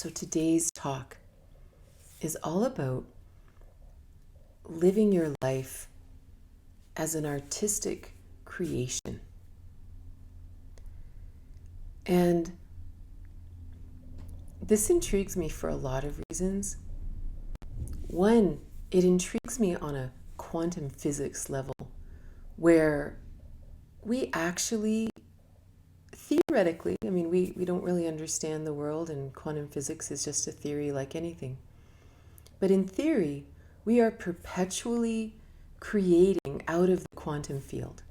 So today's talk is all about living your life as an artistic creation. And this intrigues me for a lot of reasons. One, it intrigues me on a quantum physics level where we actually, theoretically, we don't really understand the world, and quantum physics is just a theory like anything. But in theory, we are perpetually creating out of the quantum field.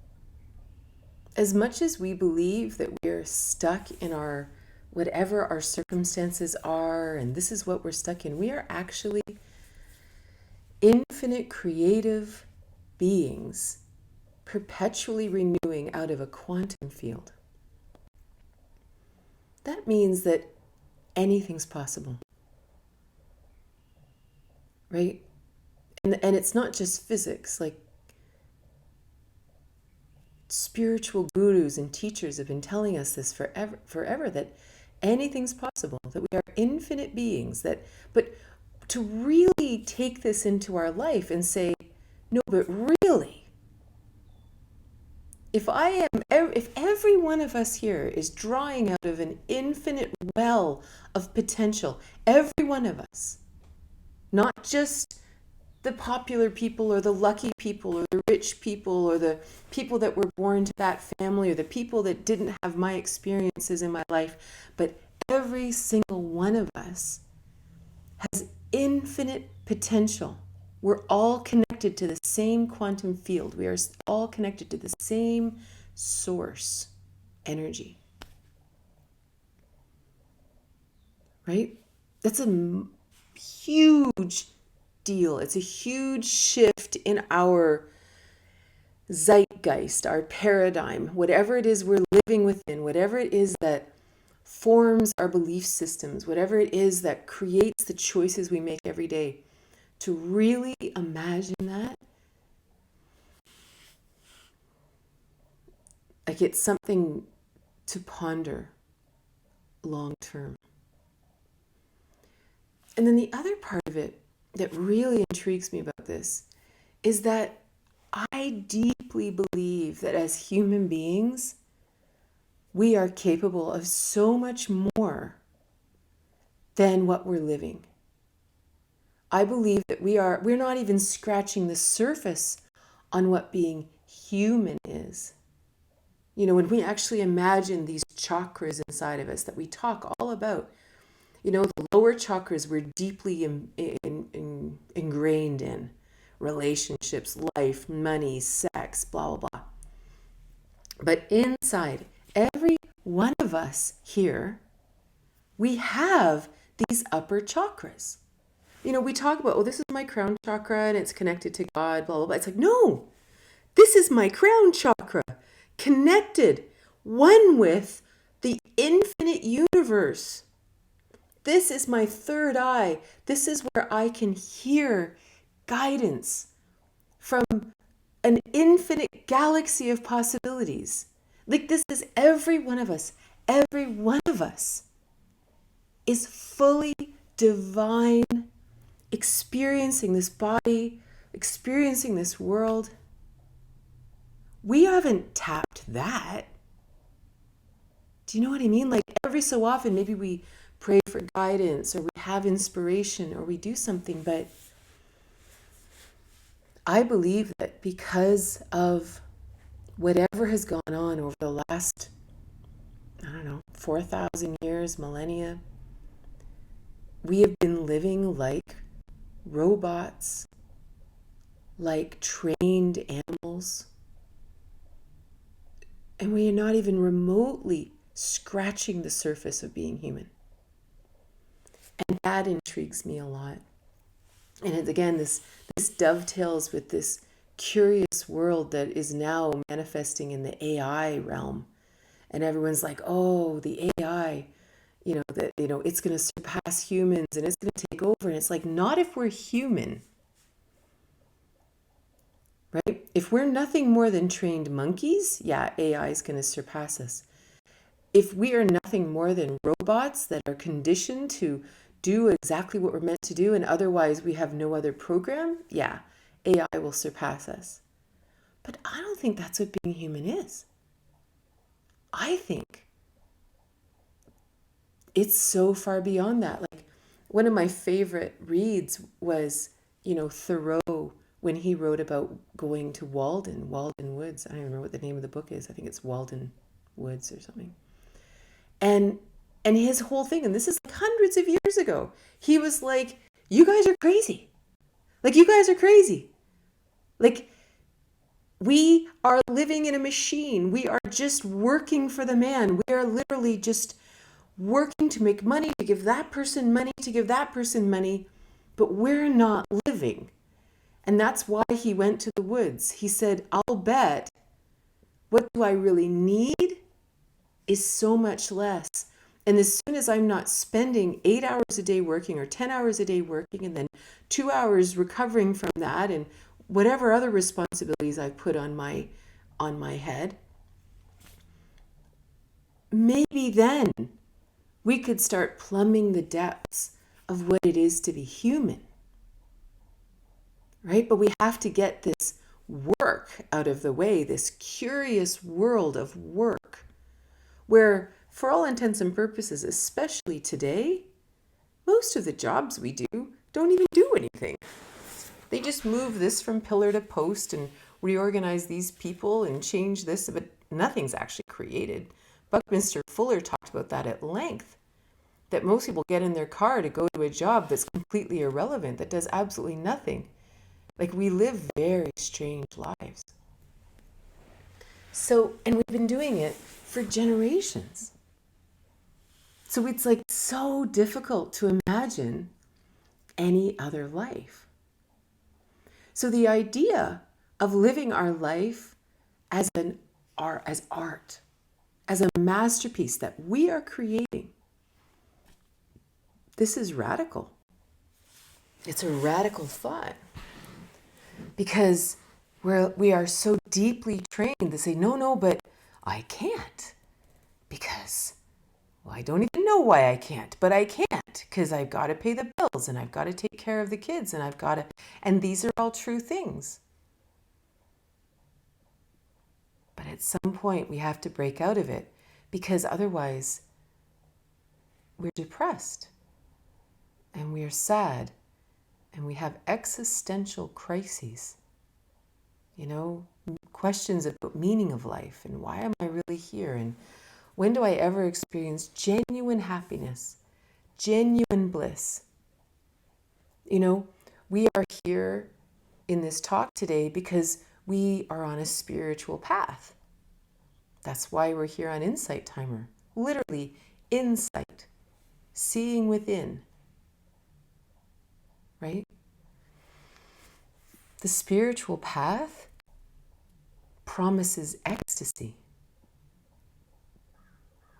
As much as we believe that we're stuck in our whatever our circumstances are, and this is what we're stuck in, we are actually infinite creative beings perpetually renewing out of a quantum field. That means that anything's possible, right? And it's not just physics. Like, spiritual gurus and teachers have been telling us this forever, that anything's possible, that we are infinite beings, but to really take this into our life and say, no, but really, if every one of us here is drawing out of an infinite well of potential, every one of us, not just the popular people or the lucky people or the rich people or the people that were born to that family or the people that didn't have my experiences in my life, but every single one of us has infinite potential. We're all connected to the same quantum field. We are all connected to the same source energy. Right? That's a huge deal. It's a huge shift in our zeitgeist, our paradigm, whatever it is we're living within, whatever it is that forms our belief systems, whatever it is that creates the choices we make every day. To really imagine that, like, it's something to ponder long term. And then the other part of it that really intrigues me about this is that I deeply believe that as human beings, we are capable of so much more than what we're living. I believe that we're not even scratching the surface on what being human is. You know, when we actually imagine these chakras inside of us that we talk all about, you know, the lower chakras we're deeply ingrained in: relationships, life, money, sex, blah, blah, blah. But inside every one of us here, we have these upper chakras. You know, we talk about, oh, this is my crown chakra and it's connected to God, blah, blah, blah. It's like, no, this is my crown chakra, connected, one with the infinite universe. This is my third eye. This is where I can hear guidance from an infinite galaxy of possibilities. Like, this is every one of us. Every one of us is fully divine, experiencing this body, experiencing this world. We haven't tapped that. Do you know what I mean? Like, every so often, maybe we pray for guidance or we have inspiration or we do something, but I believe that because of whatever has gone on over the last, 4,000 years, millennia, we have been living like robots, like trained animals, and we are not even remotely scratching the surface of being human. And that intrigues me a lot. And again, this dovetails with this curious world that is now manifesting in the AI realm. And everyone's like, oh, the AI, it's going to surpass humans and it's going to take over. And it's like, not if we're human, right? If we're nothing more than trained monkeys, yeah, AI is going to surpass us. if we are nothing more than robots that are conditioned to do exactly what we're meant to do and otherwise we have no other program, yeah, AI will surpass us. But I don't think that's what being human is. I think it's so far beyond that. Like, one of my favorite reads was, Thoreau, when he wrote about going to Walden Woods. I don't even remember what the name of the book is. I think it's Walden Woods or something. And his whole thing, and this is like hundreds of years ago, he was like, you guys are crazy. Like, you guys are crazy. Like, we are living in a machine. We are just working for the man. We are literally just working to make money, to give that person money, to give that person money, but we're not living. And that's why he went to the woods. He said, I'll bet what do I really need is so much less. And as soon as I'm not spending 8 hours a day working or 10 hours a day working and then 2 hours recovering from that and whatever other responsibilities I put on my head, maybe then we could start plumbing the depths of what it is to be human. Right? But we have to get this work out of the way, this curious world of work, where, for all intents and purposes, especially today, most of the jobs we do don't even do anything. They just move this from pillar to post and reorganize these people and change this, but nothing's actually created. Buckminster Fuller talked about that at length, that most people get in their car to go to a job that's completely irrelevant, that does absolutely nothing. Like, we live very strange lives. So, and we've been doing it for generations. So it's like so difficult to imagine any other life. So the idea of living our life as art, as a masterpiece that we are creating, this is radical. It's a radical thought. Because we are so deeply trained to say, no, but I can't. Because, well, I don't even know why I can't, but I can't. Because I've got to pay the bills and I've got to take care of the kids and and these are all true things. But at some point we have to break out of it, because otherwise we're depressed and we are sad and we have existential crises. Questions about meaning of life and why am I really here, and when do I ever experience genuine happiness, genuine bliss? We are here in this talk today because we are on a spiritual path. That's why we're here on Insight Timer. Literally, insight, seeing within, right? The spiritual path promises ecstasy.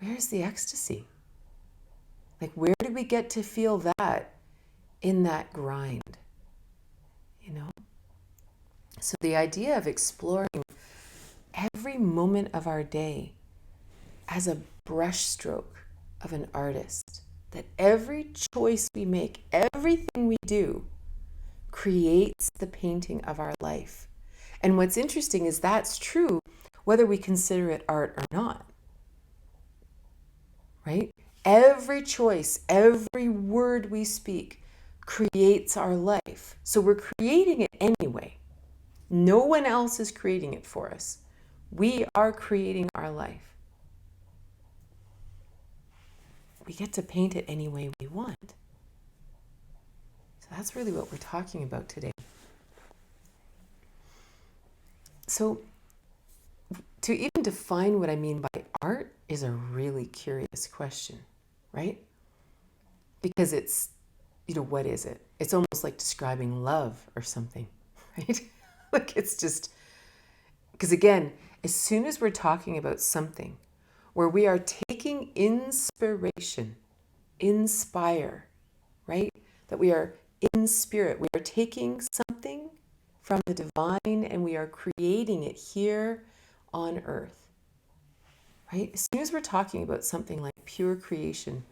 Where's the ecstasy? Like, where do we get to feel that in that grind? So the idea of exploring every moment of our day as a brushstroke of an artist, that every choice we make, everything we do, creates the painting of our life. And what's interesting is that's true whether we consider it art or not. Right? Every choice, every word we speak creates our life. So we're creating it anyway. No one else is creating it for us. We are creating our life. We get to paint it any way we want. So that's really what we're talking about today. So to even define what I mean by art is a really curious question, right? Because it's, what is it? It's almost like describing love or something, right? Like, it's just, because again, as soon as we're talking about something where we are taking inspiration, inspire, right? That we are in spirit, we are taking something from the divine and we are creating it here on earth. right? As soon as we're talking about something like pure creation,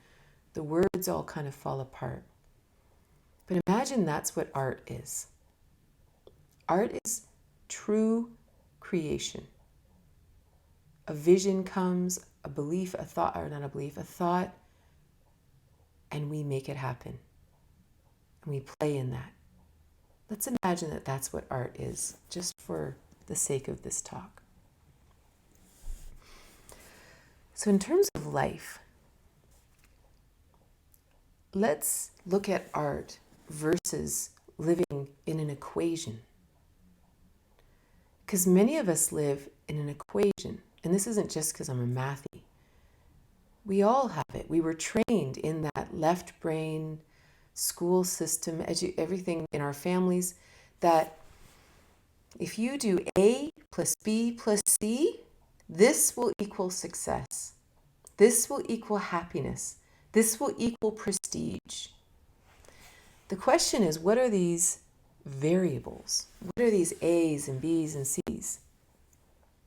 the words all kind of fall apart. But imagine that's what art is. Art is true creation. A vision comes, a belief, a thought, or not a belief, a thought, and we make it happen. And we play in that. Let's imagine that that's what art is, just for the sake of this talk. So in terms of life, let's look at art versus living in an equation. Because many of us live in an equation. And this isn't just because I'm a mathy. We all have it. We were trained in that left brain school system, everything in our families, that if you do A plus B plus C, this will equal success. This will equal happiness. This will equal prestige. The question is, what are these variables? What are these A's and B's and C's?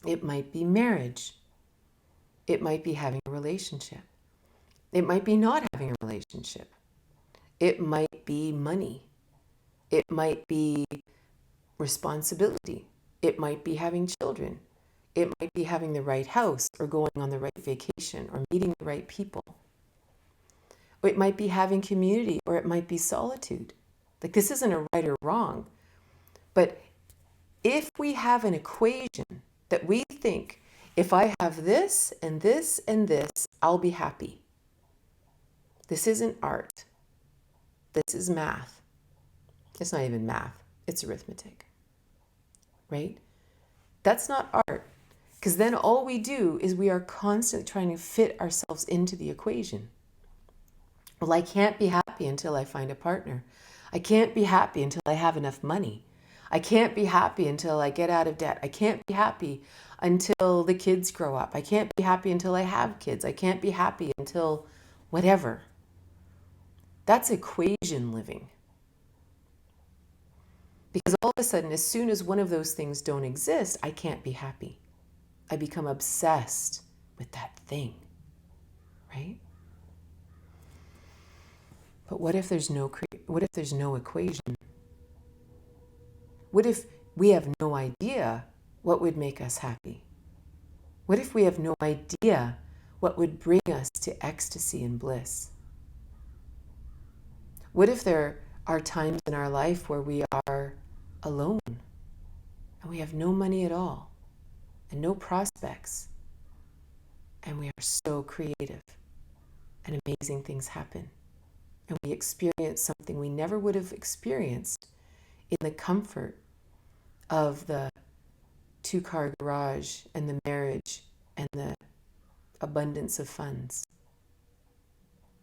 It might be marriage. It might be having a relationship. It might be not having a relationship. It might be money. It might be responsibility. It might be having children. It might be having the right house or going on the right vacation or meeting the right people. Or it might be having community, or it might be solitude. Like, this isn't a right or wrong. But if we have an equation that we think, if I have this and this and this, I'll be happy. This isn't art. This is math. It's not even math. It's arithmetic. Right? That's not art. Because then all we do is we are constantly trying to fit ourselves into the equation. Well, I can't be happy until I find a partner. I can't be happy until I have enough money. I can't be happy until I get out of debt. I can't be happy until the kids grow up. I can't be happy until I have kids. I can't be happy until whatever. That's equation living. Because all of a sudden, as soon as one of those things don't exist, I can't be happy. I become obsessed with that thing, right? But what if there's no equation? What if we have no idea what would make us happy? What if we have no idea what would bring us to ecstasy and bliss? What if there are times in our life where we are alone and we have no money at all and no prospects, and we are so creative and amazing things happen, and we experience something we never would have experienced in the comfort of the two-car garage and the marriage and the abundance of funds?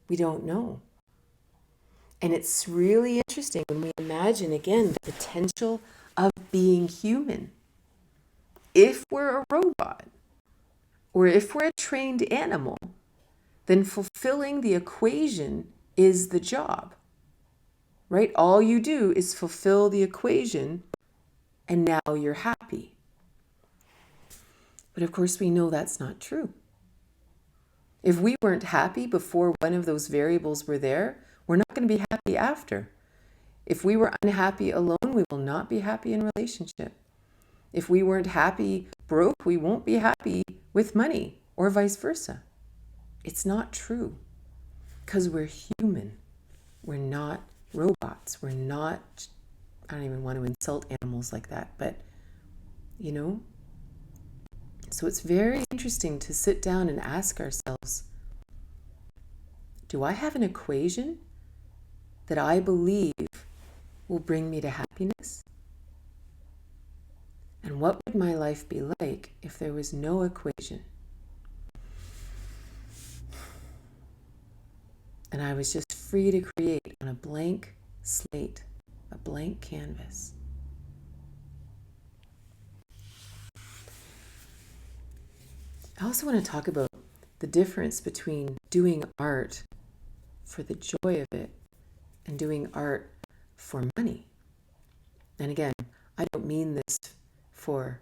We don't know. And it's really interesting when we imagine, again, the potential of being human. If we're a robot, or if we're a trained animal, then fulfilling the equation is the job, right? All you do is fulfill the equation, and now you're happy. But of course, we know that's not true. If we weren't happy before one of those variables were there, we're not going to be happy after. If we were unhappy alone, we will not be happy in relationship. If we weren't happy broke, we won't be happy with money, or vice versa. It's not true, because we're human. We're not robots. We're not, I don't even want to insult animals like that, but, you know. So it's very interesting to sit down and ask ourselves, do I have an equation that I believe will bring me to happiness? And what would my life be like if there was no equation? And I was just free to create on a blank slate, a blank canvas. I also want to talk about the difference between doing art for the joy of it and doing art for money. And again, I don't mean this for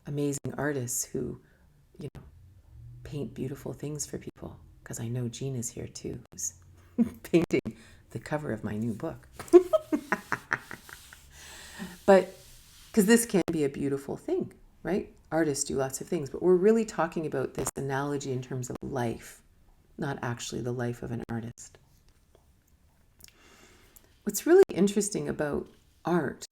amazing artists who, paint beautiful things for people, because I know Jean is here too, who's painting the cover of my new book. But because this can be a beautiful thing, right? Artists do lots of things, but we're really talking about this analogy in terms of life, not actually the life of an artist. What's really interesting about art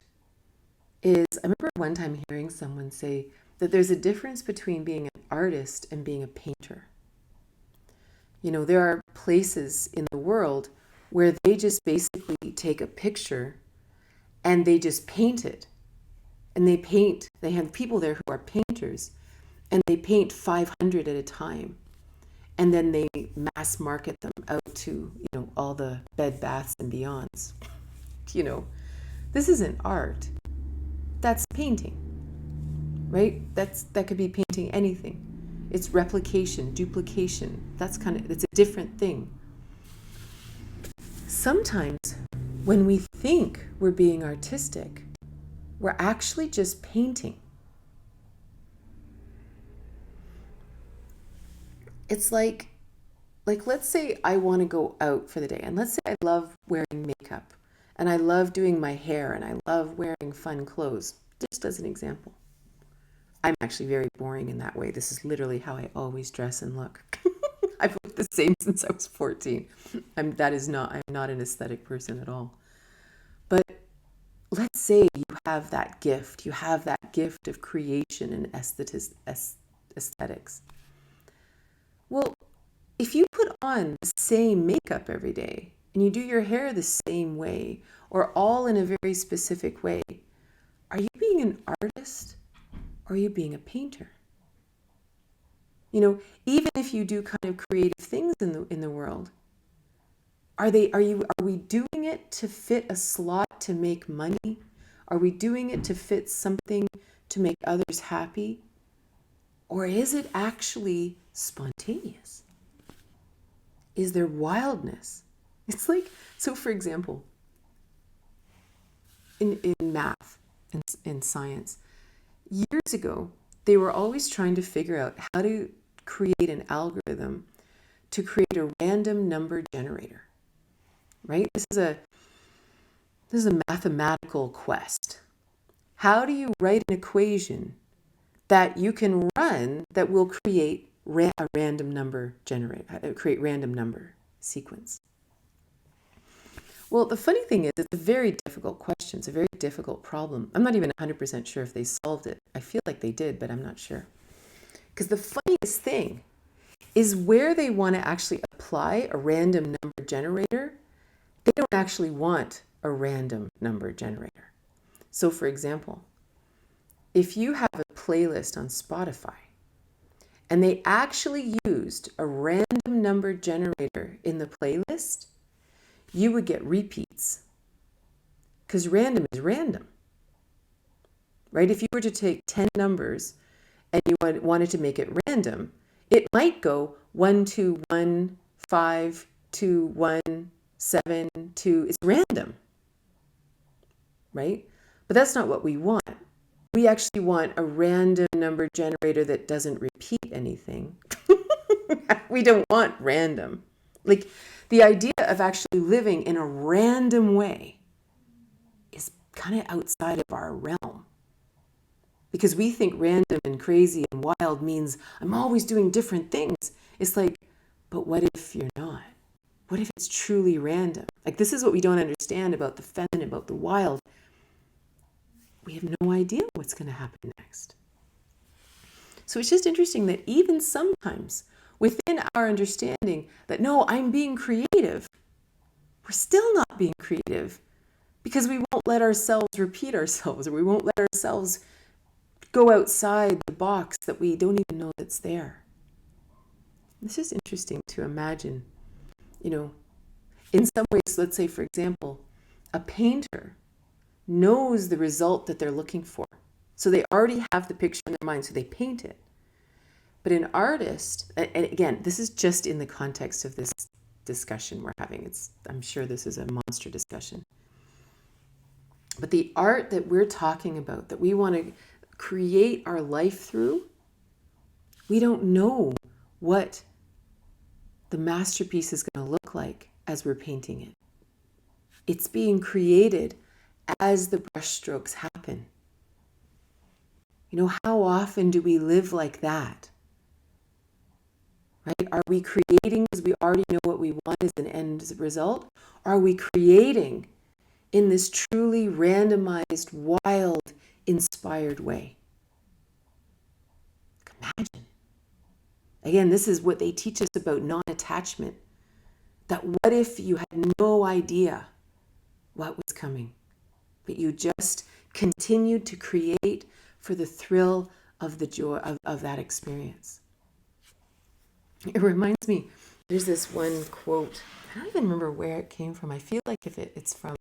is, I remember one time hearing someone say that there's a difference between being an artist and being a painter. You know, there are places in the world where they just basically take a picture and they just paint it. And they paint, they have people there who are painters, and they paint 500 at a time. And then they mass market them out to, all the Bed Baths and Beyonds. This isn't art. That's painting, right? That could be painting anything. It's replication, duplication. It's a different thing. Sometimes when we think we're being artistic, we're actually just painting. It's like let's say I want to go out for the day, and let's say I love wearing makeup, and I love doing my hair, and I love wearing fun clothes, just as an example. I'm actually very boring in that way. This is literally how I always dress and look. I've looked the same since I was 14. I'm not an aesthetic person at all. But let's say you have that gift. You have that gift of creation and aesthetics. Well, if you put on the same makeup every day and you do your hair the same way or all in a very specific way, are you being an artist or are you being a painter? Even if you do kind of creative things in the world, are we doing it to fit a slot to make money? Are we doing it to fit something to make others happy? Or is it actually spontaneous? Is there wildness? It's like, so for example, in math and in science, years ago, they were always trying to figure out how to create an algorithm to create a random number generator, right? This is a mathematical quest. How do you write an equation that you can run that will create a random number generator, create random number sequence? Well, the funny thing is, it's a very difficult question. It's a very difficult problem. I'm not even 100% sure if they solved it. I feel like they did, but I'm not sure. Because the funniest thing is where they want to actually apply a random number generator, they don't actually want a random number generator. So for example, if you have a playlist on Spotify and they actually used a random number generator in the playlist, you would get repeats, because random is random, right? If you were to take 10 numbers and you wanted to make it random, it might go 1, 2, 1, 5, 2, 1, 7, 2. It's random, right? But that's not what we want. We actually want a random number generator that doesn't repeat anything. We don't want random. Like, the idea of actually living in a random way is kind of outside of our realm. Because we think random and crazy and wild means I'm always doing different things. It's like, but what if you're not? What if it's truly random? Like, this is what we don't understand about the feminine, about the wild. We have no idea what's going to happen next. So it's just interesting that even sometimes within our understanding that, no, I'm being creative, we're still not being creative because we won't let ourselves repeat ourselves, or we won't let ourselves go outside the box that we don't even know that's there. It's just interesting to imagine, in some ways, let's say, for example, a painter knows the result that they're looking for. So they already have the picture in their mind, so they paint it. But an artist, and again, this is just in the context of this discussion we're having. I'm sure this is a monster discussion. But the art that we're talking about, that we want to create our life through, we don't know what the masterpiece is going to look like as we're painting it. It's being created as the brushstrokes happen. You know, how often do we live like that? Right? Are we creating because we already know what we want as an end result? Or are we creating in this truly randomized, wild, inspired way? Imagine. Again, this is what they teach us about non-attachment. That what if you had no idea what was coming, but you just continued to create for the thrill of the joy of that experience. It reminds me, there's this one quote, I don't even remember where it came from. I feel like if it's from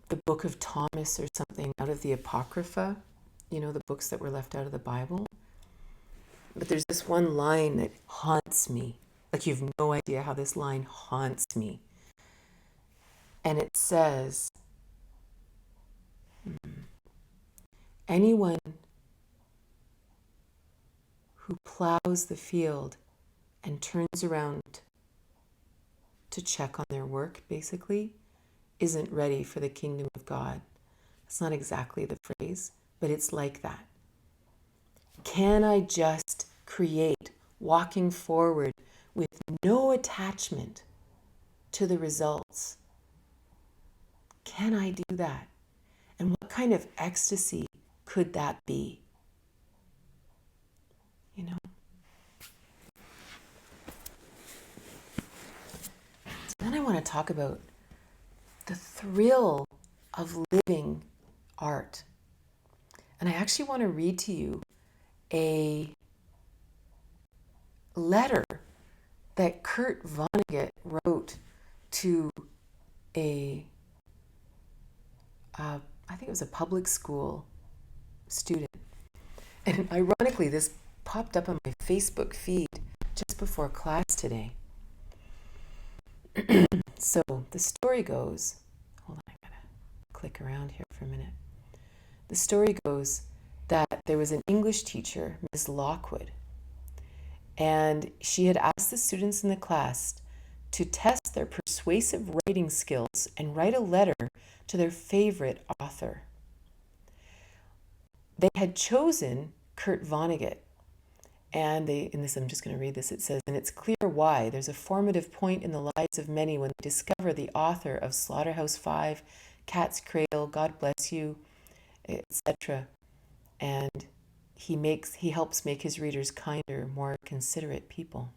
the book of Thomas or something, out of the Apocrypha, you know, the books that were left out of the Bible. But there's this one line that haunts me. Like, you've no idea how this line haunts me. And it says, anyone who plows the field and turns around to check on their work, basically, isn't ready for the kingdom of God. It's not exactly the phrase, but it's like that. Can I just create, walking forward with no attachment to the results? Can I do that? And what kind of ecstasy could that be? You know? So then I want to talk about the thrill of living art. And I actually want to read to you a letter that Kurt Vonnegut wrote to I think it was a public school student. And ironically, this popped up on my Facebook feed just before class today. So the story goes, hold on, I gotta click around here for a minute. The story goes that there was an English teacher, Ms. Lockwood, and she had asked the students in the class to test their persuasive writing skills and write a letter to their favorite author. They had chosen Kurt Vonnegut, and in this, I'm just going to read this. It says, and it's clear why. There's a formative point in the lives of many when they discover the author of Slaughterhouse-Five, Cat's Cradle, God Bless You, etc. And he helps make his readers kinder, more considerate people.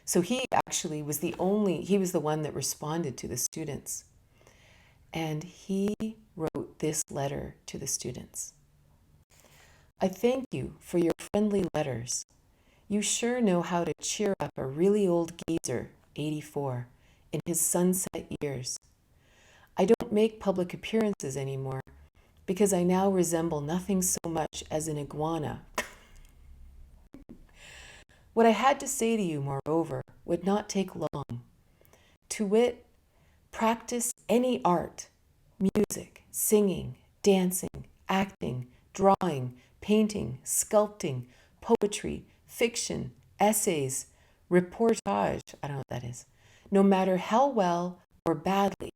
So he actually was the one that responded to the students. And he wrote this letter to the students. I thank you for your friendly letters. You sure know how to cheer up a really old geezer, 84, in his sunset years. I don't make public appearances anymore because I now resemble nothing so much as an iguana. What I had to say to you, moreover, would not take long. To wit, practice any art, music, singing, dancing, acting, drawing, painting, sculpting, poetry, fiction, essays, reportage, I don't know what that is, no matter how well or badly,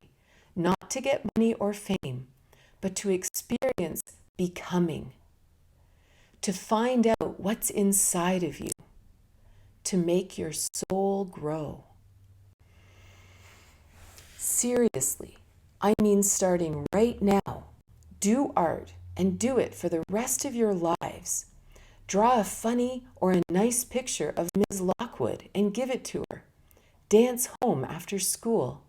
not to get money or fame, but to experience becoming, to find out what's inside of you, to make your soul grow. Seriously, I mean starting right now, do art and do it for the rest of your lives. Draw a funny or a nice picture of Ms. Lockwood and give it to her. Dance home after school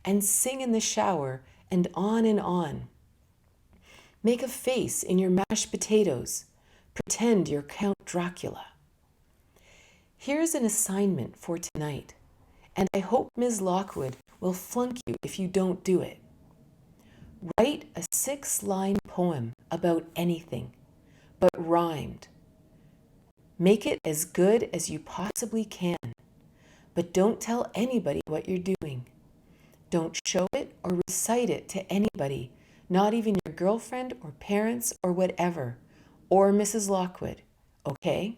and sing in the shower and on and on. Make a face in your mashed potatoes. Pretend you're Count Dracula. Here's an assignment for tonight, and I hope Ms. Lockwood will flunk you if you don't do it. Write a 6-line poem about anything, but rhymed. Make it as good as you possibly can, but don't tell anybody what you're doing. Don't show it or recite it to anybody, not even your girlfriend or parents or whatever, or Mrs. Lockwood, okay?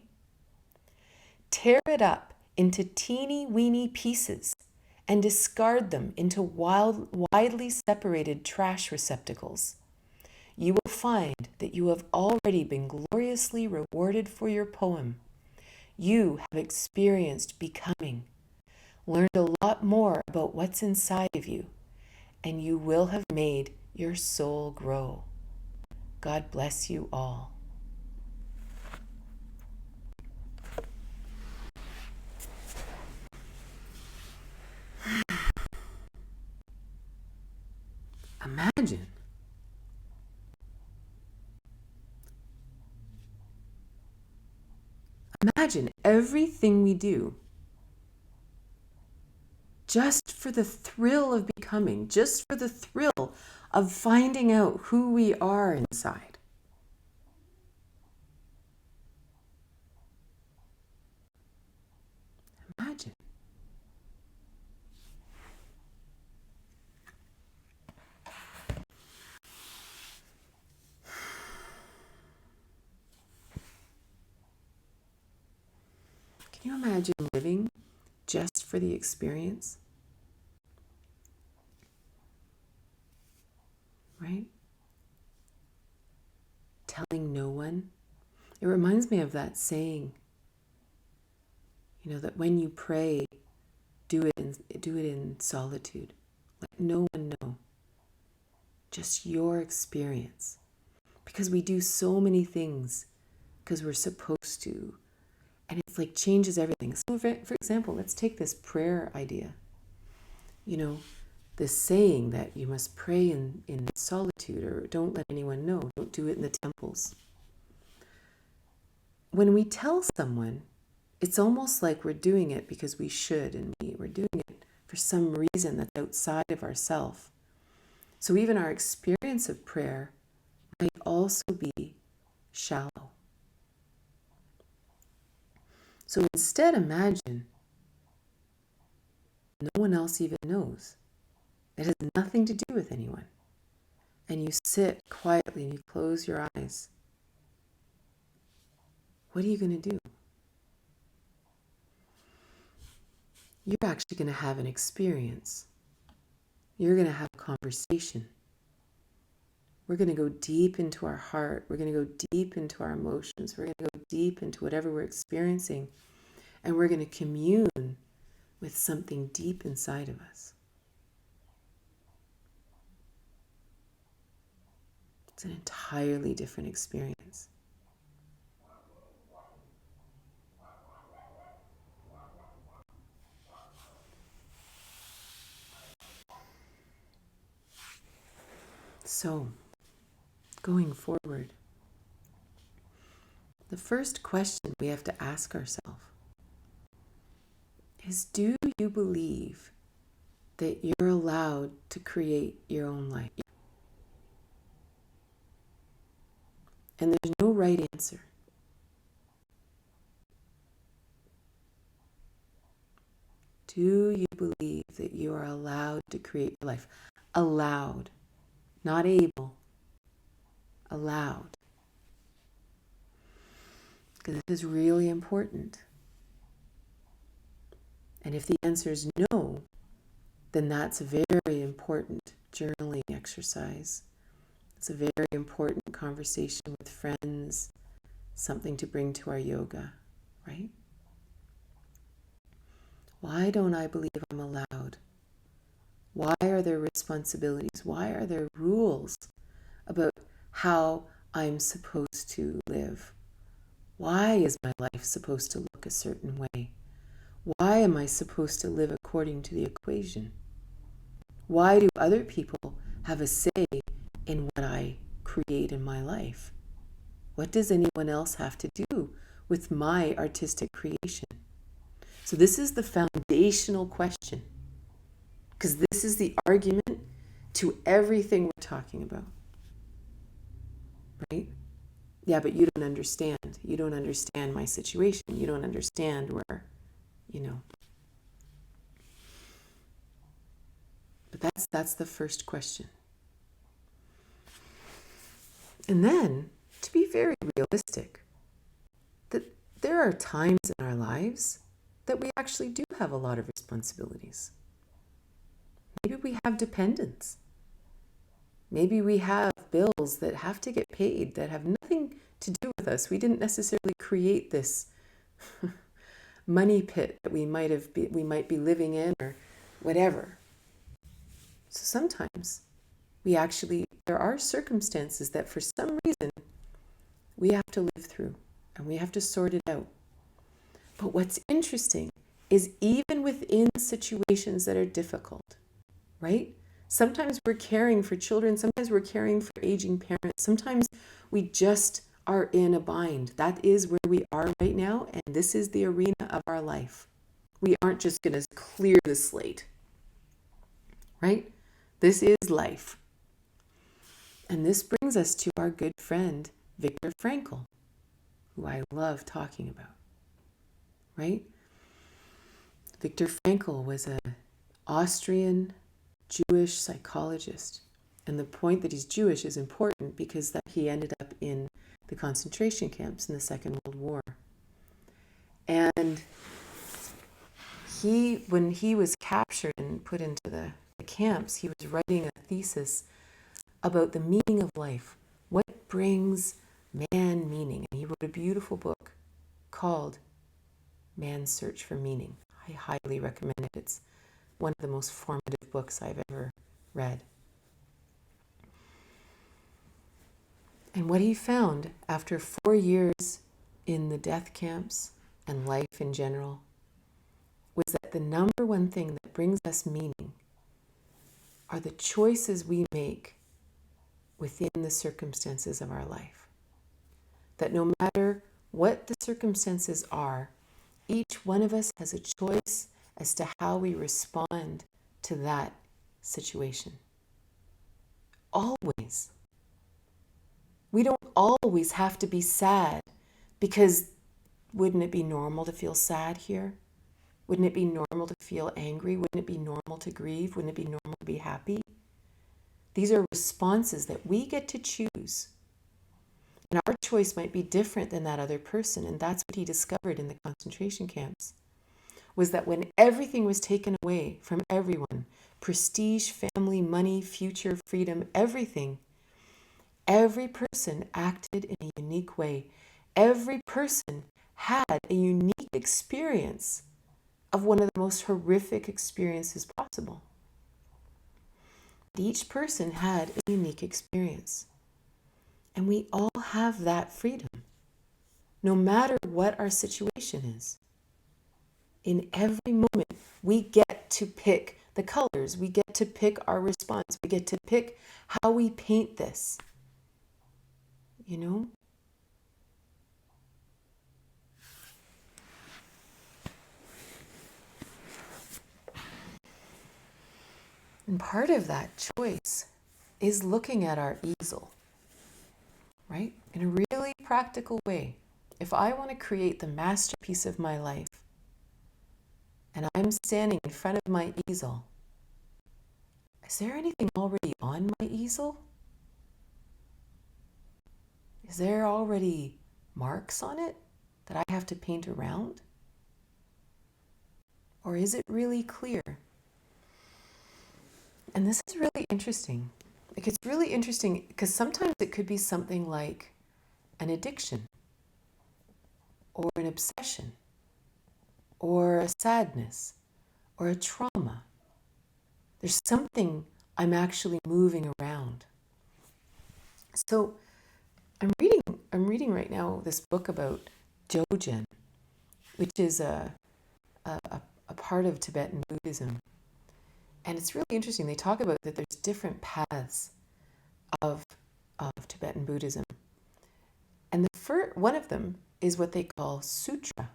Tear it up into teeny weeny pieces and discard them into widely separated trash receptacles. You will find that you have already been gloriously rewarded for your poem. You have experienced becoming, learned a lot more about what's inside of you, and you will have made your soul grow. God bless you all. Imagine. Imagine everything we do just for the thrill of becoming, just for the thrill of finding out who we are inside. Imagine. Can you imagine living just for the experience? Right? Telling no one. It reminds me of that saying, that when you pray, do it in solitude. Let no one know. Just your experience. Because we do so many things because we're supposed to. And it's like changes everything. So for example, let's take this prayer idea. This saying that you must pray in solitude, or don't let anyone know. Don't do it in the temples. When we tell someone, it's almost like we're doing it because we should, and we're doing it for some reason that's outside of ourselves. So even our experience of prayer might also be shallow. So instead, imagine no one else even knows. It has nothing to do with anyone. And you sit quietly and you close your eyes. What are you going to do? You're actually going to have an experience. You're going to have a conversation. We're going to go deep into our heart. We're going to go deep into our emotions. We're going to go deep into whatever we're experiencing. And we're going to commune with something deep inside of us. It's an entirely different experience. So, going forward, the first question we have to ask ourselves is, do you believe that you're allowed to create your own life? And there's no right answer. Do you believe that you are allowed to create your life? Allowed, not able. Allowed. Because this is really important. And if the answer is no, then that's a very important journaling exercise. It's a very important conversation with friends, something to bring to our yoga, right? Why don't I believe I'm allowed? Why are there responsibilities? Why are there rules about how I'm supposed to live? Why is my life supposed to look a certain way? Why am I supposed to live according to the equation? Why do other people have a say in what I create in my life? What does anyone else have to do with my artistic creation? So this is the foundational question, because this is the argument to everything we're talking about, right? Yeah, but you don't understand. You don't understand my situation. You don't understand where, But that's the first question. And then to be very realistic, that there are times in our lives that we actually do have a lot of responsibilities. Maybe we have dependents. Maybe we have bills that have to get paid that have nothing to do with us. We didn't necessarily create this money pit that we might be living in or whatever. So sometimes there are circumstances that for some reason we have to live through and we have to sort it out. But what's interesting is even within situations that are difficult, right? Sometimes we're caring for children, sometimes we're caring for aging parents, sometimes we just are in a bind. That is where we are right now, and this is the arena of our life. We aren't just going to clear the slate, right? This is life. And this brings us to our good friend, Viktor Frankl, who I love talking about, right? Viktor Frankl was an Austrian Jewish psychologist. And the point that he's Jewish is important because that he ended up in the concentration camps in the Second World War. And when he was captured and put into the camps, he was writing a thesis about the meaning of life. What brings man meaning? And he wrote a beautiful book called Man's Search for Meaning. I highly recommend it. It's one of the most formative books I've ever read. And what he found after 4 years in the death camps and life in general was that the number one thing that brings us meaning are the choices we make within the circumstances of our life. That no matter what the circumstances are, each one of us has a choice as to how we respond to that situation. Always. We don't always have to be sad, because wouldn't it be normal to feel sad here? Wouldn't it be normal to feel angry? Wouldn't it be normal to grieve? Wouldn't it be normal to be happy? These are responses that we get to choose. And our choice might be different than that other person. And that's what he discovered in the concentration camps, was that when everything was taken away from everyone, prestige, family, money, future, freedom, everything, every person acted in a unique way. Every person had a unique experience of one of the most horrific experiences possible. Each person had a unique experience. And we all have that freedom, no matter what our situation is. In every moment, we get to pick the colors. We get to pick our response. We get to pick how we paint this. You know? And part of that choice is looking at our easel, right? In a really practical way. If I want to create the masterpiece of my life, and I'm standing in front of my easel, is there anything already on my easel? Is there already marks on it that I have to paint around? Or is it really clear? And this is really interesting. Like, it's really interesting because sometimes it could be something like an addiction or an obsession or a sadness or a trauma. There's something I'm actually moving around. So I'm reading right now this book about Jojen, which is a part of Tibetan Buddhism. And it's really interesting. They talk about that there's different paths of Tibetan Buddhism. And one of them is what they call sutra.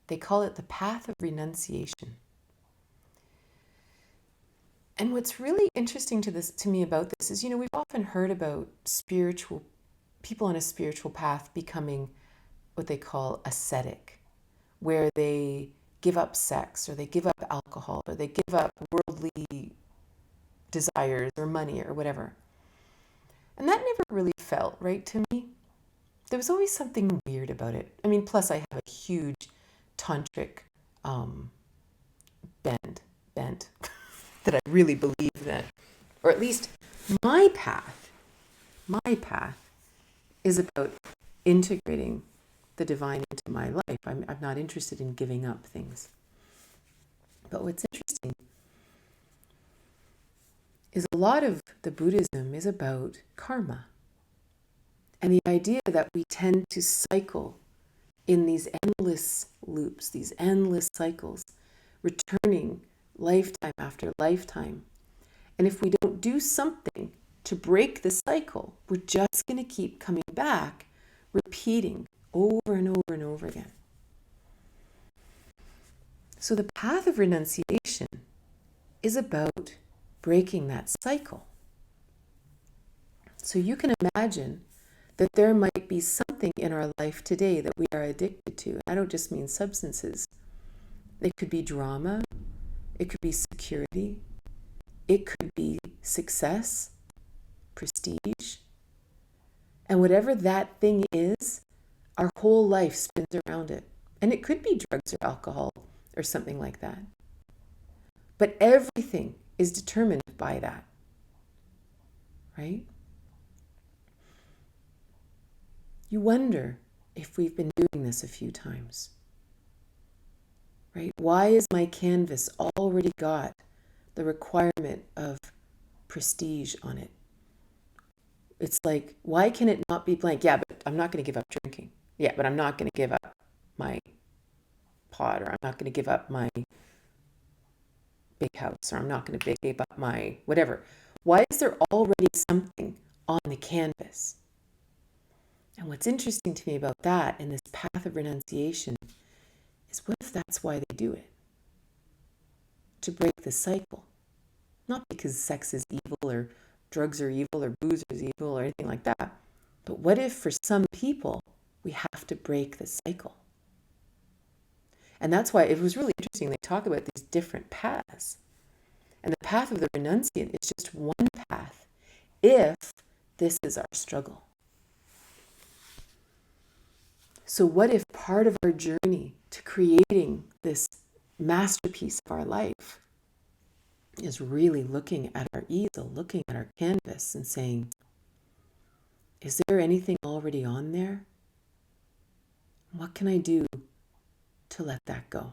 They call it the path of renunciation. And what's really interesting to me about this is, we've often heard about people on a spiritual path becoming what they call ascetic, where they give up sex, or they give up alcohol, or they give up worldly desires or money or whatever. And that never really felt right to me. there was always something weird about it. I mean, plus I have a huge tantric bent that I really believe that, or at least my path is about integrating the divine into my life. I'm not interested in giving up things. But what's interesting is a lot of the Buddhism is about karma. And the idea that we tend to cycle in these endless loops, these endless cycles, returning lifetime after lifetime. And if we don't do something to break the cycle, we're just going to keep coming back, repeating over and over and over again. So the path of renunciation is about breaking that cycle. So you can imagine that there might be something in our life today that we are addicted to. I don't just mean substances. It could be drama. It could be security. It could be success, prestige. And whatever that thing is, our whole life spins around it. And it could be drugs or alcohol or something like that. But everything is determined by that, right? You wonder if we've been doing this a few times, right? Why is my canvas already got the requirement of prestige on it? It's like, why can it not be blank? Yeah, but I'm not going to give up drinking. Yeah, but I'm not going to give up my pot, or I'm not going to give up my big house, or I'm not going to give up my whatever. Why is there already something on the canvas? And what's interesting to me about that in this path of renunciation is, what if that's why they do it? To break the cycle. Not because sex is evil or drugs are evil or booze is evil or anything like that. But what if for some people we have to break the cycle? And that's why it was really interesting. They talk about these different paths. And the path of the renunciant is just one path if this is our struggle. So what if part of our journey to creating this masterpiece of our life is really looking at our easel, looking at our canvas and saying, is there anything already on there? What can I do to let that go?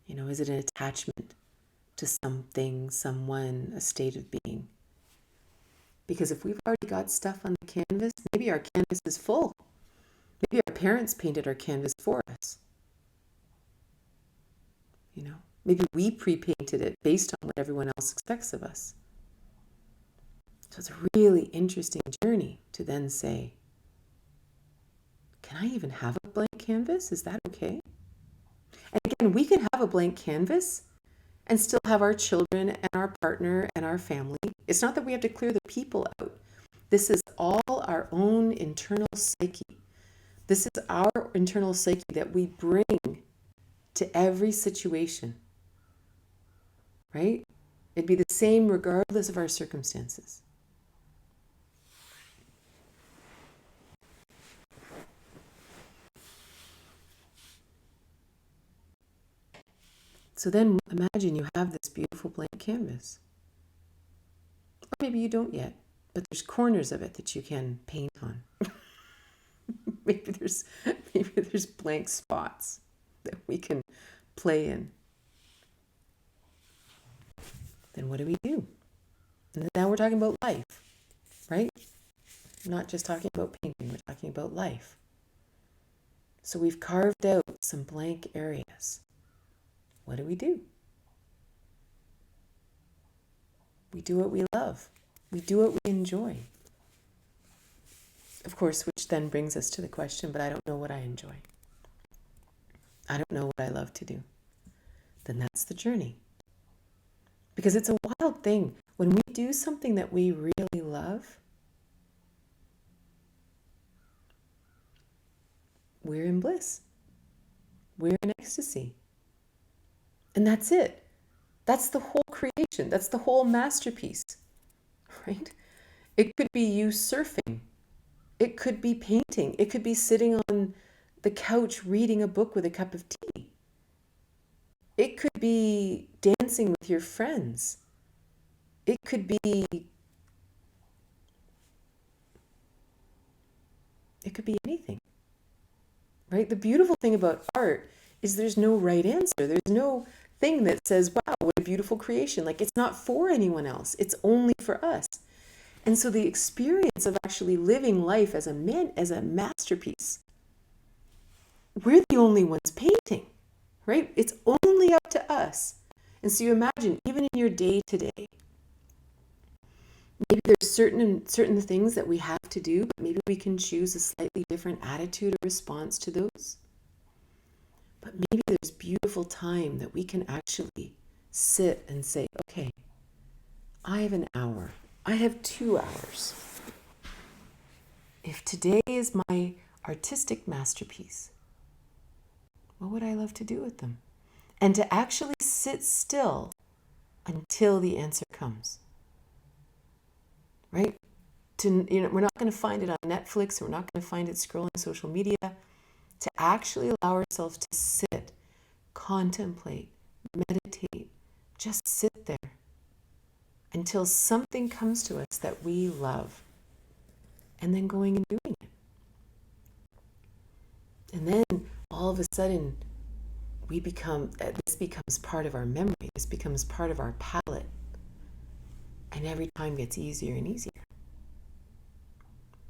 You know, is it an attachment to something, someone, a state of being? Because if we've already got stuff on the canvas, maybe our canvas is full. Maybe our parents painted our canvas for us. You know, maybe we pre-painted it based on what everyone else expects of us. So it's a really interesting journey to then say, can I even have a blank canvas? Is that okay? And again, we can have a blank canvas and still have our children and our partner and our family. It's not that we have to clear the people out. This is all our own internal psyche. This is our internal psyche that we bring to every situation, right? It'd be the same regardless of our circumstances. So then imagine you have this beautiful blank canvas. Or maybe you don't yet, but there's corners of it that you can paint on. maybe there's blank spots that we can play in. Then what do we do? And now we're talking about life, right? We're not just talking about painting, we're talking about life. So we've carved out some blank areas. What do? We do what we love. We do what we enjoy. Of course, which then brings us to the question, but I don't know what I enjoy. I don't know what I love to do. Then that's the journey. Because it's a wild thing. When we do something that we really love, we're in bliss. We're in ecstasy. And that's it. That's the whole creation. That's the whole masterpiece, right? It could be you surfing It could be painting. It could be sitting on the couch reading a book with a cup of tea. It could be dancing with your friends. It could be anything, right? The beautiful thing about art is there's no right answer. There's no thing that says, wow, what a beautiful creation. Like, it's not for anyone else. It's only for us. And so the experience of actually living life as a masterpiece, we're the only ones painting, right? It's only up to us. And so you imagine, even in your day to day, maybe there's certain things that we have to do, but maybe we can choose a slightly different attitude or response to those. But maybe there's beautiful time that we can actually sit and say, okay, I have an hour. I have 2 hours. If today is my artistic masterpiece, what would I love to do with them? And to actually sit still until the answer comes. Right? We're not going to find it on Netflix. We're not going to find it scrolling social media. To actually allow ourselves to sit, contemplate, meditate, just sit there until something comes to us that we love, and then going and doing it. And then all of a sudden, this becomes part of our memory. This becomes part of our palette. And every time gets easier and easier.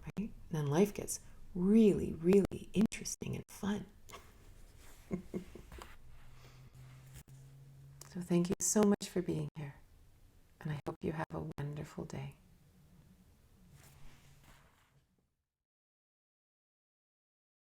Right? And then life gets really, really interesting and fun. So thank you so much for being here. And I hope you have a wonderful day.